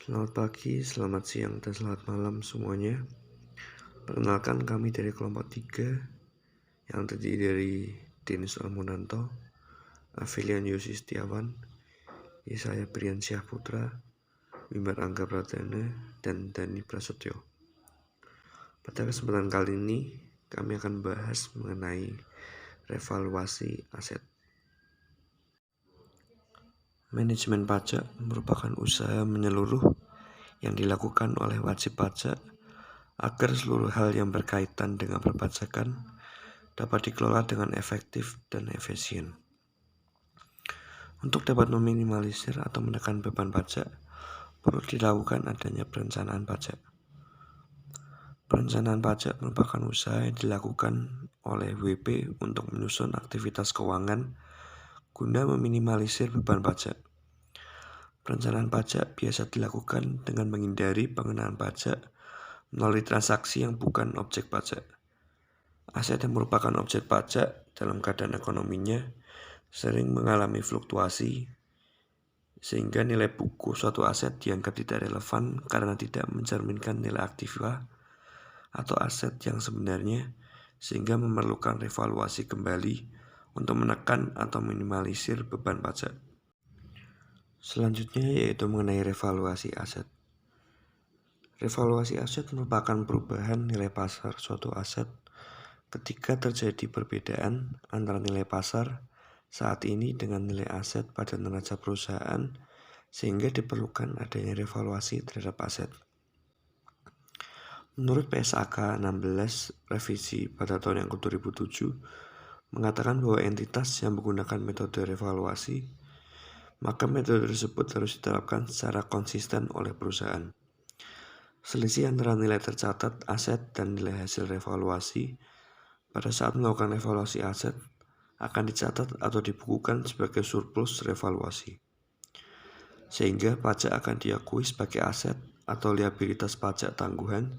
Selamat pagi, selamat siang, dan selamat malam semuanya. Perkenalkan kami dari kelompok 3 yang terdiri dari Denis Almonanto, Afilian Yosi Setiawan, Yesaya Priyansyah Putra, Wimar Angga Pradana, dan Dani Prasetyo. Pada kesempatan kali ini, kami akan bahas mengenai revaluasi aset. Manajemen pajak merupakan usaha menyeluruh yang dilakukan oleh wajib pajak agar seluruh hal yang berkaitan dengan perpajakan dapat dikelola dengan efektif dan efisien. Untuk dapat meminimalisir atau menekan beban pajak, perlu dilakukan adanya perencanaan pajak. Perencanaan pajak merupakan usaha yang dilakukan oleh WP untuk menyusun aktivitas keuangan guna meminimalisir beban pajak. Perencanaan pajak biasa dilakukan dengan menghindari pengenaan pajak melalui transaksi yang bukan objek pajak. Aset yang merupakan objek pajak dalam keadaan ekonominya sering mengalami fluktuasi, sehingga nilai buku suatu aset dianggap tidak relevan karena tidak mencerminkan nilai aktiva atau aset yang sebenarnya, sehingga memerlukan revaluasi kembali untuk menekan atau minimalisir beban pajak. Selanjutnya yaitu mengenai revaluasi aset. Revaluasi aset merupakan perubahan nilai pasar suatu aset ketika terjadi perbedaan antara nilai pasar saat ini dengan nilai aset pada neraca perusahaan, sehingga diperlukan adanya revaluasi terhadap aset. Menurut PSAK 16 revisi pada tahun yang ke-2007 mengatakan bahwa entitas yang menggunakan metode revaluasi, maka metode tersebut harus diterapkan secara konsisten oleh perusahaan. Selisih antara nilai tercatat aset dan nilai hasil revaluasi pada saat melakukan revaluasi aset akan dicatat atau dibukukan sebagai surplus revaluasi, sehingga pajak akan diakui sebagai aset atau liabilitas pajak tangguhan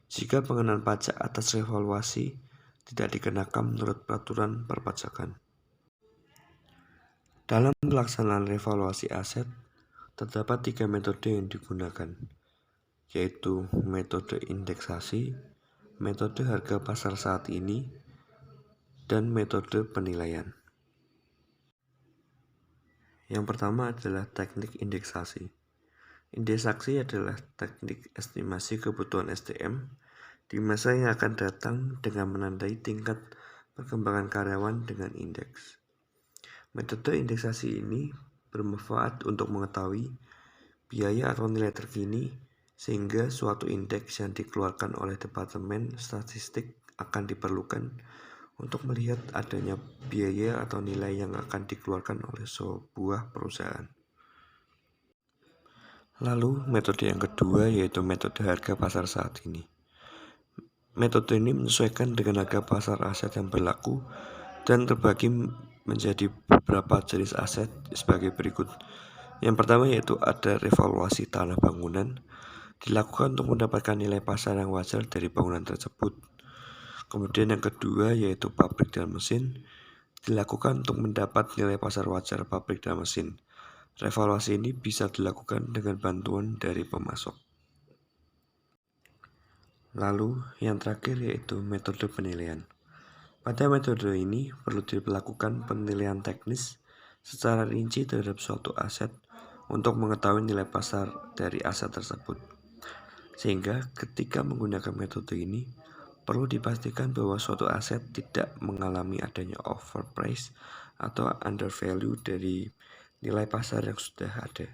jika pengenaan pajak atas revaluasi tidak dikenakan menurut peraturan perpajakan. Dalam pelaksanaan revaluasi aset, terdapat 3 metode yang digunakan, yaitu metode indeksasi, metode harga pasar saat ini, dan metode penilaian. Yang pertama adalah teknik indeksasi. Indeksasi adalah teknik estimasi kebutuhan SDM di masa yang akan datang dengan menandai tingkat perkembangan karyawan dengan indeks. Metode indeksasi ini bermanfaat untuk mengetahui biaya atau nilai terkini, sehingga suatu indeks yang dikeluarkan oleh Departemen Statistik akan diperlukan untuk melihat adanya biaya atau nilai yang akan dikeluarkan oleh sebuah perusahaan. Lalu metode yang kedua yaitu metode harga pasar saat ini. Metode ini menyesuaikan dengan harga pasar aset yang berlaku dan terbagi menjadi beberapa jenis aset sebagai berikut. Yang pertama yaitu ada revaluasi tanah bangunan, dilakukan untuk mendapatkan nilai pasar yang wajar dari bangunan tersebut. Kemudian yang kedua yaitu pabrik dan mesin, dilakukan untuk mendapat nilai pasar wajar pabrik dan mesin. Revaluasi ini bisa dilakukan dengan bantuan dari pemasok. Lalu yang terakhir yaitu metode penilaian. Pada metode ini perlu dilakukan penilaian teknis secara rinci terhadap suatu aset untuk mengetahui nilai pasar dari aset tersebut. Sehingga ketika menggunakan metode ini, perlu dipastikan bahwa suatu aset tidak mengalami adanya overprice atau undervalue dari nilai pasar yang sudah ada.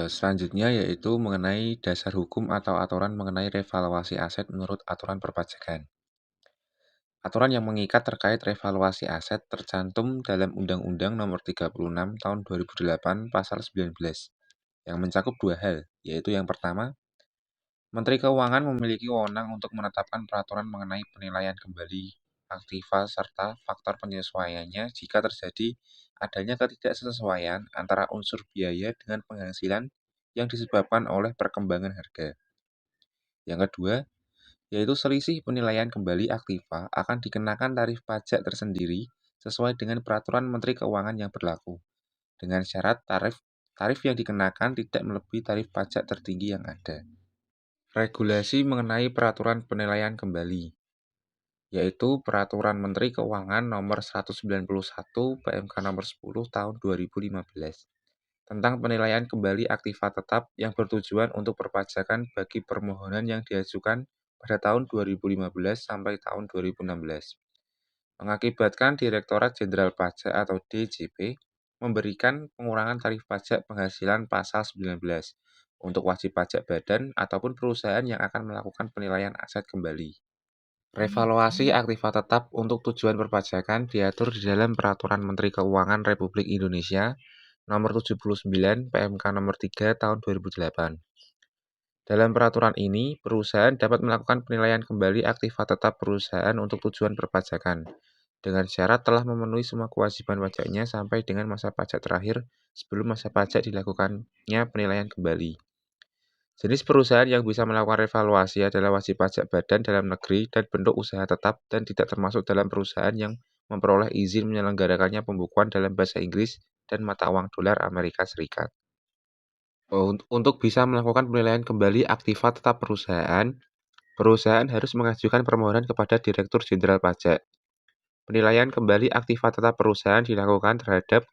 Selanjutnya yaitu mengenai dasar hukum atau aturan mengenai revaluasi aset menurut aturan perpajakan. Aturan yang mengikat terkait revaluasi aset tercantum dalam Undang-Undang Nomor 36 Tahun 2008 Pasal 19 yang mencakup dua hal, yaitu yang pertama, Menteri Keuangan memiliki wewenang untuk menetapkan peraturan mengenai penilaian kembali aktiva serta faktor penyesuaiannya jika terjadi adanya ketidaksesuaian antara unsur biaya dengan penghasilan yang disebabkan oleh perkembangan harga. Yang kedua, yaitu selisih penilaian kembali aktiva akan dikenakan tarif pajak tersendiri sesuai dengan peraturan Menteri Keuangan yang berlaku, dengan syarat tarif Tarif yang dikenakan tidak melebihi tarif pajak tertinggi yang ada. Regulasi mengenai peraturan penilaian kembali, yaitu Peraturan Menteri Keuangan Nomor 191 PMK Nomor 10 Tahun 2015 tentang penilaian kembali aktiva tetap yang bertujuan untuk perpajakan bagi permohonan yang diajukan pada tahun 2015 sampai tahun 2016. Mengakibatkan Direktorat Jenderal Pajak atau DJP memberikan pengurangan tarif pajak penghasilan pasal 19 untuk wajib pajak badan ataupun perusahaan yang akan melakukan penilaian aset kembali. Revaluasi aktiva tetap untuk tujuan perpajakan diatur di dalam Peraturan Menteri Keuangan Republik Indonesia Nomor 79 PMK Nomor 3 Tahun 2008. Dalam peraturan ini, perusahaan dapat melakukan penilaian kembali aktiva tetap perusahaan untuk tujuan perpajakan, dengan syarat telah memenuhi semua kewajiban pajaknya sampai dengan masa pajak terakhir sebelum masa pajak dilakukannya penilaian kembali. Jenis perusahaan yang bisa melakukan revaluasi adalah wajib pajak badan dalam negeri dan bentuk usaha tetap dan tidak termasuk dalam perusahaan yang memperoleh izin menyelenggarakannya pembukuan dalam bahasa Inggris dan mata uang dolar Amerika Serikat. Untuk bisa melakukan penilaian kembali aktiva tetap perusahaan harus mengajukan permohonan kepada Direktur Jenderal Pajak. Penilaian kembali aktiva tetap perusahaan dilakukan terhadap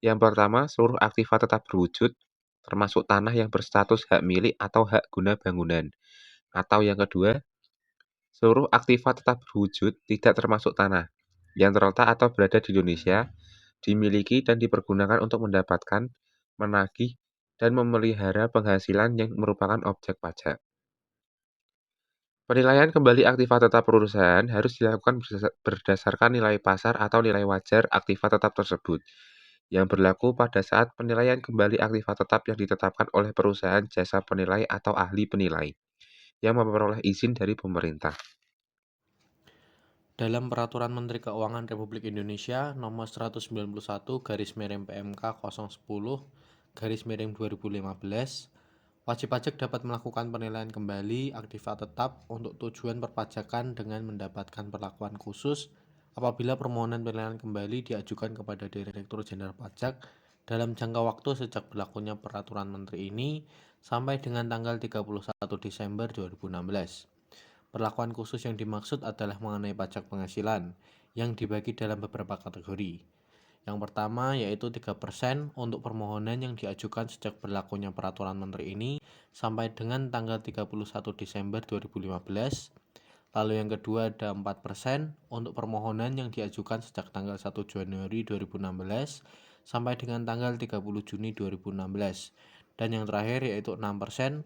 yang pertama, seluruh aktiva tetap berwujud, termasuk tanah yang berstatus hak milik atau hak guna bangunan. Atau yang kedua, seluruh aktiva tetap berwujud tidak termasuk tanah yang terletak atau berada di Indonesia, dimiliki dan dipergunakan untuk mendapatkan, menagih, dan memelihara penghasilan yang merupakan objek pajak. Penilaian kembali aktiva tetap perusahaan harus dilakukan berdasarkan nilai pasar atau nilai wajar aktiva tetap tersebut, yang berlaku pada saat penilaian kembali aktiva tetap yang ditetapkan oleh perusahaan jasa penilai atau ahli penilai, yang memperoleh izin dari pemerintah. Dalam Peraturan Menteri Keuangan Republik Indonesia Nomor 191/PMK 010/2015, wajib pajak dapat melakukan penilaian kembali aktiva tetap untuk tujuan perpajakan dengan mendapatkan perlakuan khusus apabila permohonan penilaian kembali diajukan kepada Direktur Jenderal Pajak dalam jangka waktu sejak berlakunya Peraturan Menteri ini sampai dengan tanggal 31 Desember 2016. Perlakuan khusus yang dimaksud adalah mengenai pajak penghasilan yang dibagi dalam beberapa kategori. Yang pertama yaitu 3% untuk permohonan yang diajukan sejak berlakunya Peraturan Menteri ini sampai dengan tanggal 31 Desember 2015. Lalu yang kedua ada 4% untuk permohonan yang diajukan sejak tanggal 1 Januari 2016 sampai dengan tanggal 30 Juni 2016. Dan yang terakhir yaitu 6%,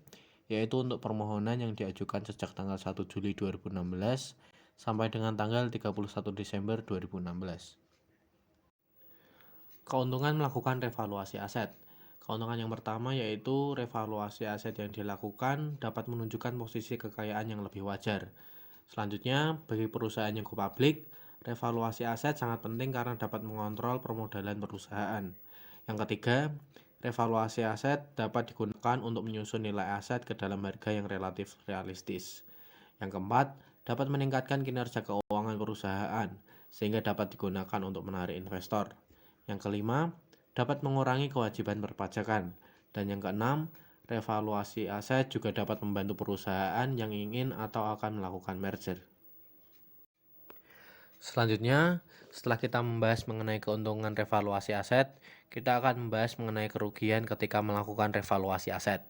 yaitu untuk permohonan yang diajukan sejak tanggal 1 Juli 2016 sampai dengan tanggal 31 Desember 2016. Keuntungan melakukan revaluasi aset. Keuntungan yang pertama yaitu revaluasi aset yang dilakukan dapat menunjukkan posisi kekayaan yang lebih wajar. Selanjutnya, bagi perusahaan yang go public, revaluasi aset sangat penting karena dapat mengontrol permodalan perusahaan. Yang ketiga, revaluasi aset dapat digunakan untuk menyusun nilai aset ke dalam harga yang relatif realistis. Yang keempat, dapat meningkatkan kinerja keuangan perusahaan sehingga dapat digunakan untuk menarik investor. Yang kelima, dapat mengurangi kewajiban perpajakan. Dan yang keenam, revaluasi aset juga dapat membantu perusahaan yang ingin atau akan melakukan merger. Selanjutnya, setelah kita membahas mengenai keuntungan revaluasi aset, kita akan membahas mengenai kerugian ketika melakukan revaluasi aset.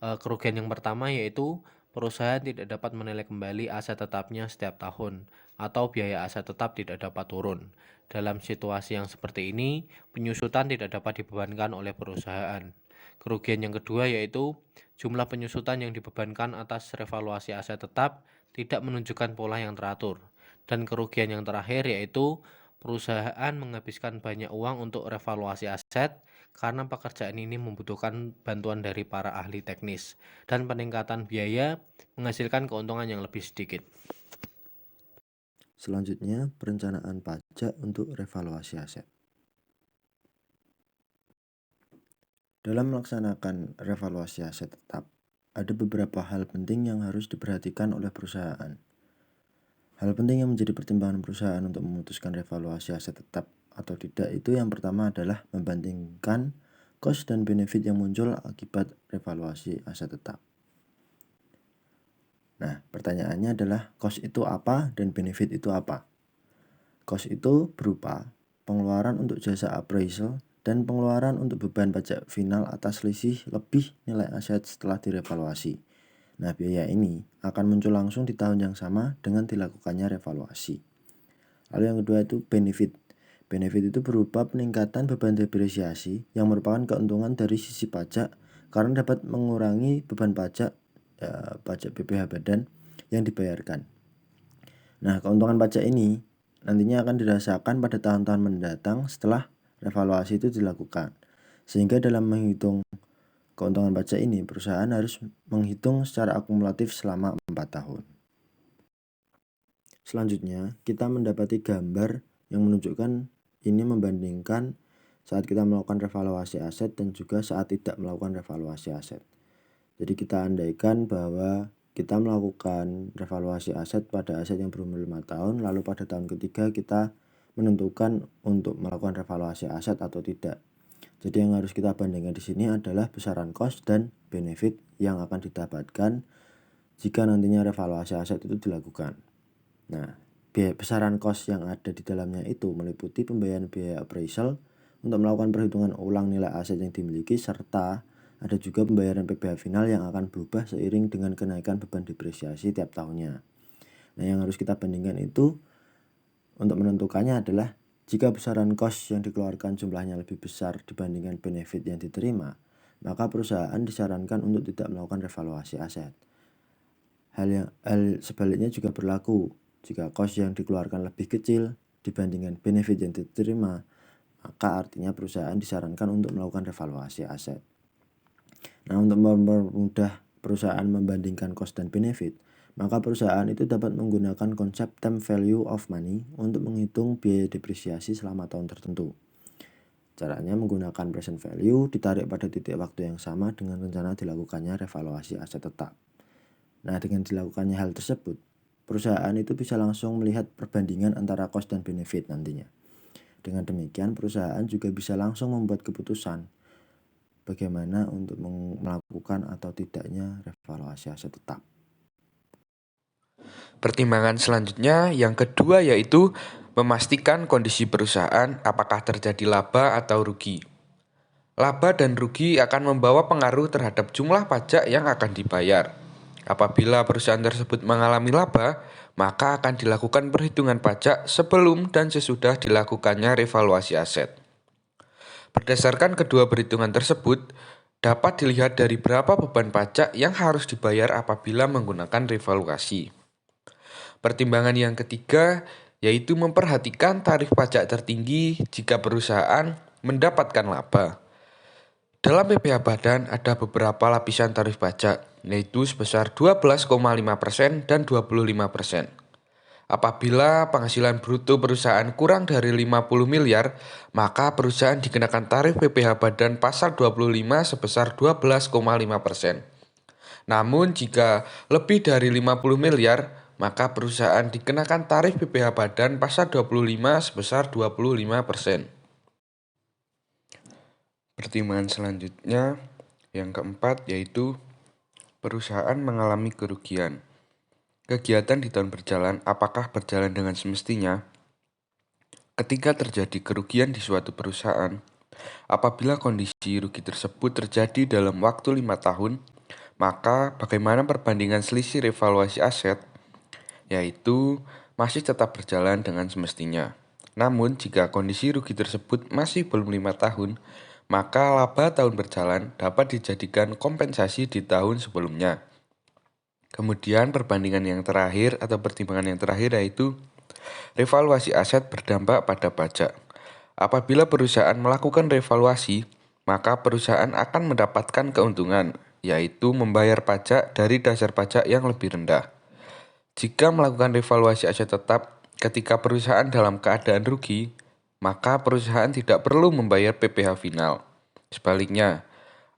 Kerugian yang pertama yaitu perusahaan tidak dapat menilai kembali aset tetapnya setiap tahun, atau biaya aset tetap tidak dapat turun. Dalam situasi yang seperti ini, penyusutan tidak dapat dibebankan oleh perusahaan. Kerugian yang kedua yaitu jumlah penyusutan yang dibebankan atas revaluasi aset tetap tidak menunjukkan pola yang teratur. Dan kerugian yang terakhir yaitu perusahaan menghabiskan banyak uang untuk revaluasi aset karena pekerjaan ini membutuhkan bantuan dari para ahli teknis dan peningkatan biaya menghasilkan keuntungan yang lebih sedikit. Selanjutnya, perencanaan pajak untuk revaluasi aset. Dalam melaksanakan revaluasi aset tetap, ada beberapa hal penting yang harus diperhatikan oleh perusahaan. Hal penting yang menjadi pertimbangan perusahaan untuk memutuskan revaluasi aset tetap atau tidak itu yang pertama adalah membandingkan cost dan benefit yang muncul akibat revaluasi aset tetap. Nah, pertanyaannya adalah cost itu apa dan benefit itu apa? Cost itu berupa pengeluaran untuk jasa appraisal dan pengeluaran untuk beban pajak final atas selisih lebih nilai aset setelah direvaluasi. Nah, biaya ini akan muncul langsung di tahun yang sama dengan dilakukannya revaluasi. Lalu yang kedua itu benefit. Benefit itu berupa peningkatan beban depresiasi yang merupakan keuntungan dari sisi pajak karena dapat mengurangi beban pajak PPh badan yang dibayarkan. Nah, keuntungan pajak ini nantinya akan dirasakan pada tahun-tahun mendatang setelah revaluasi itu dilakukan. Sehingga dalam menghitung keuntungan pajak ini, perusahaan harus menghitung secara akumulatif selama 4 tahun. Selanjutnya, kita mendapati gambar yang menunjukkan ini membandingkan saat kita melakukan revaluasi aset dan juga saat tidak melakukan revaluasi aset. Jadi kita andaikan bahwa kita melakukan revaluasi aset pada aset yang berumur 5 tahun, lalu pada tahun ketiga kita menentukan untuk melakukan revaluasi aset atau tidak. Jadi yang harus kita bandingkan di sini adalah besaran cost dan benefit yang akan didapatkan jika nantinya revaluasi aset itu dilakukan. Nah, besaran cost yang ada di dalamnya itu meliputi pembayaran biaya appraisal untuk melakukan perhitungan ulang nilai aset yang dimiliki, serta ada juga pembayaran PPh final yang akan berubah seiring dengan kenaikan beban depresiasi tiap tahunnya. Nah, yang harus kita bandingkan itu untuk menentukannya adalah jika besaran cost yang dikeluarkan jumlahnya lebih besar dibandingkan benefit yang diterima, maka perusahaan disarankan untuk tidak melakukan revaluasi aset. Hal sebaliknya juga berlaku. Jika cost yang dikeluarkan lebih kecil dibandingkan benefit yang diterima, maka artinya perusahaan disarankan untuk melakukan revaluasi aset. Nah, untuk mempermudah perusahaan membandingkan cost dan benefit, maka perusahaan itu dapat menggunakan konsep time value of money untuk menghitung biaya depresiasi selama tahun tertentu. Caranya menggunakan present value ditarik pada titik waktu yang sama dengan rencana dilakukannya revaluasi aset tetap. Nah, dengan dilakukannya hal tersebut, perusahaan itu bisa langsung melihat perbandingan antara cost dan benefit nantinya. Dengan demikian, perusahaan juga bisa langsung membuat keputusan bagaimana untuk melakukan atau tidaknya revaluasi aset tetap. Pertimbangan selanjutnya yang kedua yaitu memastikan kondisi perusahaan apakah terjadi laba atau rugi. Laba dan rugi akan membawa pengaruh terhadap jumlah pajak yang akan dibayar. Apabila perusahaan tersebut mengalami laba, maka akan dilakukan perhitungan pajak sebelum dan sesudah dilakukannya revaluasi aset. Berdasarkan kedua perhitungan tersebut, dapat dilihat dari berapa beban pajak yang harus dibayar apabila menggunakan revaluasi. Pertimbangan yang ketiga yaitu memperhatikan tarif pajak tertinggi jika perusahaan mendapatkan laba. Dalam PPh Badan ada beberapa lapisan tarif pajak, yaitu sebesar 12,5% dan 25%. Apabila penghasilan bruto perusahaan kurang dari 50 miliar, maka perusahaan dikenakan tarif PPh Badan pasal 25 sebesar 12,5%. Namun jika lebih dari 50 miliar, maka perusahaan dikenakan tarif PPh Badan pasal 25 sebesar 25%. Pertimbangan selanjutnya yang keempat yaitu perusahaan mengalami kerugian. Kegiatan di tahun berjalan apakah berjalan dengan semestinya? Ketika terjadi kerugian di suatu perusahaan, apabila kondisi rugi tersebut terjadi dalam waktu 5 tahun, maka bagaimana perbandingan selisih revaluasi aset? Yaitu masih tetap berjalan dengan semestinya. Namun jika kondisi rugi tersebut masih belum 5 tahun, maka laba tahun berjalan dapat dijadikan kompensasi di tahun sebelumnya. Kemudian perbandingan yang terakhir atau pertimbangan yang terakhir yaitu revaluasi aset berdampak pada pajak. Apabila perusahaan melakukan revaluasi, maka perusahaan akan mendapatkan keuntungan, yaitu membayar pajak dari dasar pajak yang lebih rendah. Jika melakukan revaluasi aset tetap ketika perusahaan dalam keadaan rugi, maka perusahaan tidak perlu membayar PPh final. Sebaliknya,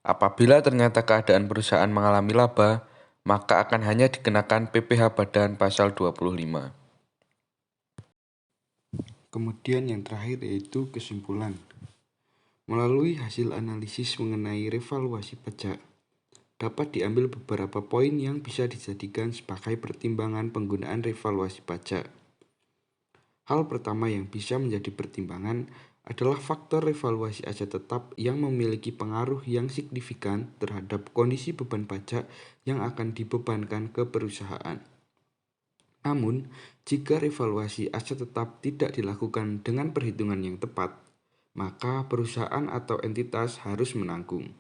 apabila ternyata keadaan perusahaan mengalami laba, maka akan hanya dikenakan PPh Badan pasal 25. Kemudian yang terakhir yaitu kesimpulan. Melalui hasil analisis mengenai revaluasi pajak, dapat diambil beberapa poin yang bisa dijadikan sebagai pertimbangan penggunaan revaluasi pajak. Hal pertama yang bisa menjadi pertimbangan adalah faktor revaluasi aset tetap yang memiliki pengaruh yang signifikan terhadap kondisi beban pajak yang akan dibebankan ke perusahaan. Namun, jika revaluasi aset tetap tidak dilakukan dengan perhitungan yang tepat, maka perusahaan atau entitas harus menanggung.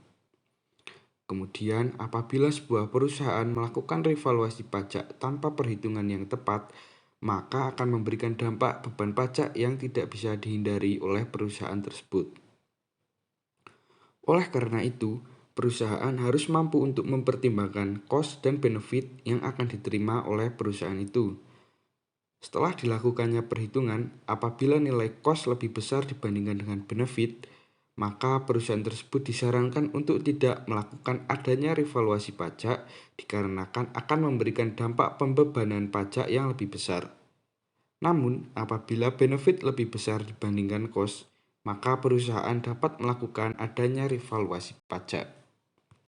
Kemudian, apabila sebuah perusahaan melakukan revaluasi pajak tanpa perhitungan yang tepat, maka akan memberikan dampak beban pajak yang tidak bisa dihindari oleh perusahaan tersebut. Oleh karena itu, perusahaan harus mampu untuk mempertimbangkan cost dan benefit yang akan diterima oleh perusahaan itu. Setelah dilakukannya perhitungan, apabila nilai cost lebih besar dibandingkan dengan benefit, maka perusahaan tersebut disarankan untuk tidak melakukan adanya revaluasi pajak dikarenakan akan memberikan dampak pembebanan pajak yang lebih besar. Namun, apabila benefit lebih besar dibandingkan cost, maka perusahaan dapat melakukan adanya revaluasi pajak.